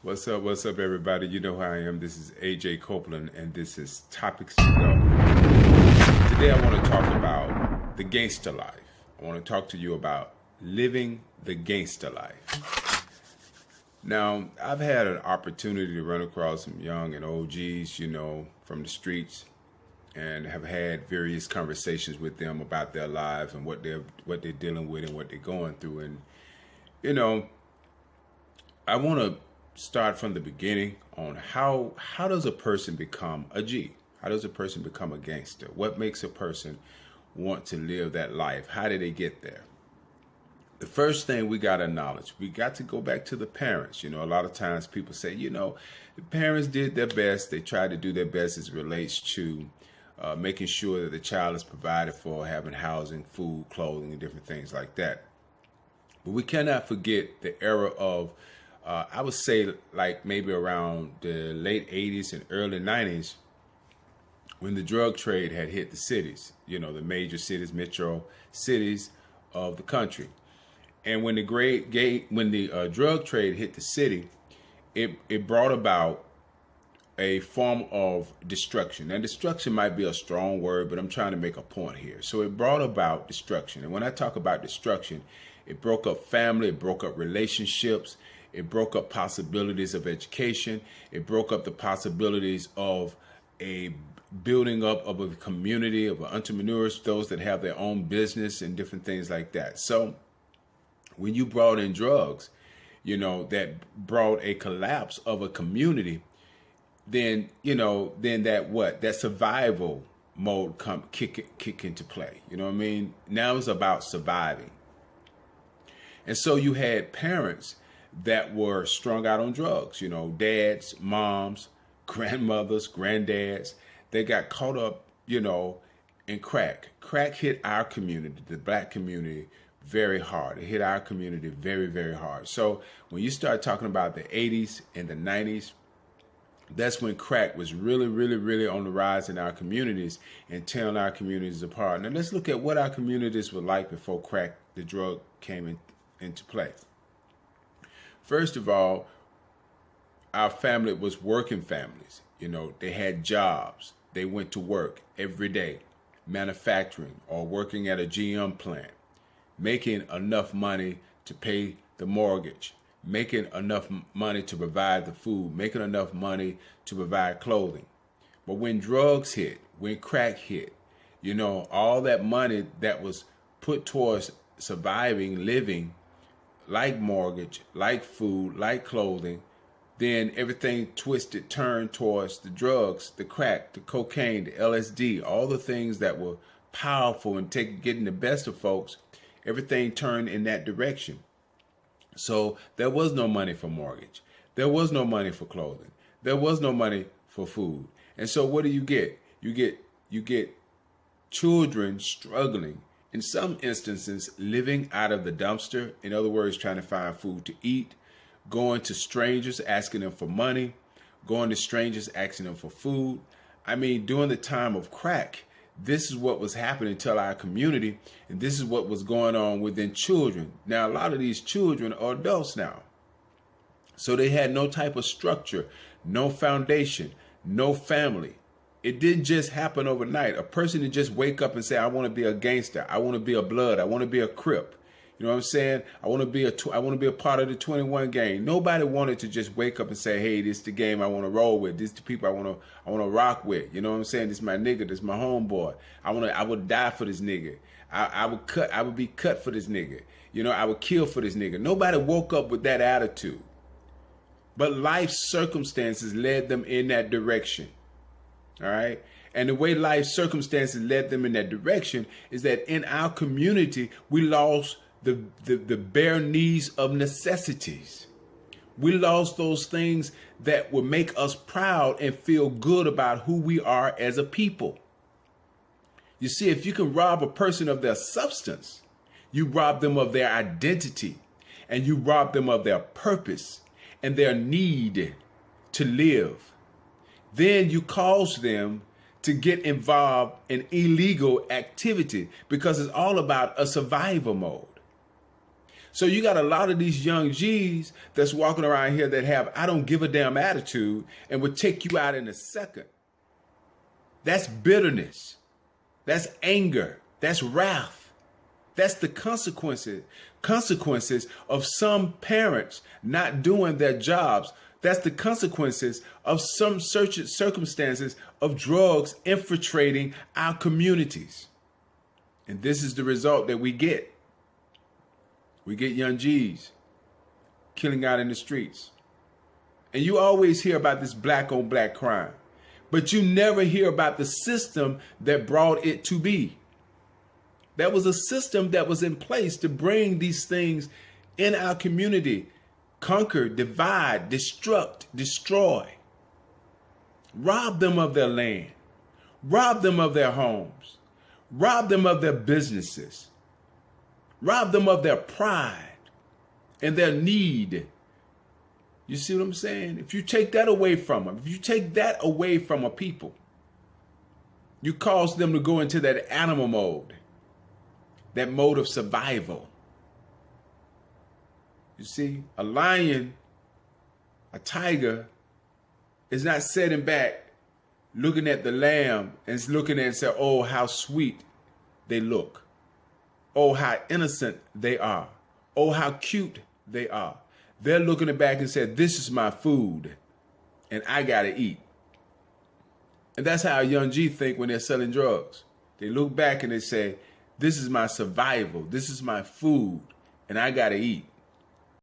What's up, everybody? You know who I am. This is AJ Copeland, and this is Topics to Go. Today, I want to talk about the gangster life. I want to talk to you about living the gangster life. Now, I've had an opportunity to run across some young and OGs, from the streets, and have had various conversations with them about their lives and what they're dealing with and what they're going through. And I want to start from the beginning on how does a person become a G? How does a person become a gangster? What makes a person want to live that life? How did they get there? The first thing we got to acknowledge, we got to go back to the parents. A lot of times people say, the parents did their best. They tried to do their best as it relates to making sure that the child is provided for, having housing, food, clothing, and different things like that. But we cannot forget the era of I would say like maybe around the late 80s and early 90s when the drug trade had hit the cities, the major cities, metro cities of the country. And when the drug trade hit the city, it brought about a form of destruction. Now, destruction might be a strong word, but I'm trying to make a point here. So it brought about destruction. And when I talk about destruction, it broke up family, it broke up relationships, it broke up possibilities of education. It broke up the possibilities of a building up of a community of entrepreneurs, those that have their own business and different things like that. So when you brought in drugs, that brought a collapse of a community, then that survival mode kick into play. You know what I mean? Now it's about surviving. And so you had parents that were strung out on drugs, dads, moms, grandmothers, granddads. They got caught up, in crack. Crack hit our community, the black community, very hard. It hit our community very, very hard. So when you start talking about the 80s and the 90s, that's when crack was really, really, really on the rise in our communities and tearing our communities apart. Now let's look at what our communities were like before crack, the drug, came into play. First of all, our family was working families. They had jobs. They went to work every day, manufacturing or working at a GM plant, making enough money to pay the mortgage, making enough money to provide the food, making enough money to provide clothing. But when drugs hit, when crack hit, all that money that was put towards surviving, living, like mortgage, like food, like clothing, then everything turned towards the drugs, the crack, the cocaine, the LSD, all the things that were powerful and getting the best of folks. Everything turned in that direction. So there was no money for mortgage. There was no money for clothing. There was no money for food. And so what do you get? You get children struggling, in some instances, living out of the dumpster. In other words, trying to find food to eat, going to strangers, asking them for money, going to strangers, asking them for food. I mean, during the time of crack, this is what was happening to our community, and this is what was going on within children. Now, a lot of these children are adults now. So they had no type of structure, no foundation, no family. It didn't just happen overnight. A person didn't just wake up and say, I want to be a gangster. I want to be a blood. I want to be a Crip. You know what I'm saying? I want to be a part of the 21 gang. Nobody wanted to just wake up and say, hey, this is the game I want to roll with. This is the people I want to rock with. You know what I'm saying? This is my nigga. This is my homeboy. I would die for this nigga. I would be cut for this nigga. I would kill for this nigga. Nobody woke up with that attitude. But life circumstances led them in that direction. All right. And the way life circumstances led them in that direction is that in our community, we lost the bare needs of necessities. We lost those things that would make us proud and feel good about who we are as a people. You see, if you can rob a person of their substance, you rob them of their identity, and you rob them of their purpose and their need to live. Then you cause them to get involved in illegal activity because it's all about a survival mode. So you got a lot of these young G's that's walking around here that have I don't give a damn attitude and would take you out in a second. That's bitterness. That's anger. That's wrath. That's the consequences of some parents not doing their jobs. That's the consequences of some circumstances of drugs infiltrating our communities. And this is the result that we get. We get young G's killing out in the streets. And you always hear about this black on black crime, but you never hear about the system that brought it to be. That was a system that was in place to bring these things in our community. Conquer, divide, destruct, destroy. Rob them of their land. Rob them of their homes. Rob them of their businesses. Rob them of their pride and their need. You see what I'm saying? If you take that away from them, if you take that away from a people, you cause them to go into that animal mode, that mode of survival. You see, a lion, a tiger is not sitting back looking at the lamb and looking at it and say, oh, how sweet they look. Oh, how innocent they are. Oh, how cute they are. They're looking it back and said, this is my food and I got to eat. And that's how a young G think when they're selling drugs. They look back and they say, this is my survival. This is my food and I got to eat.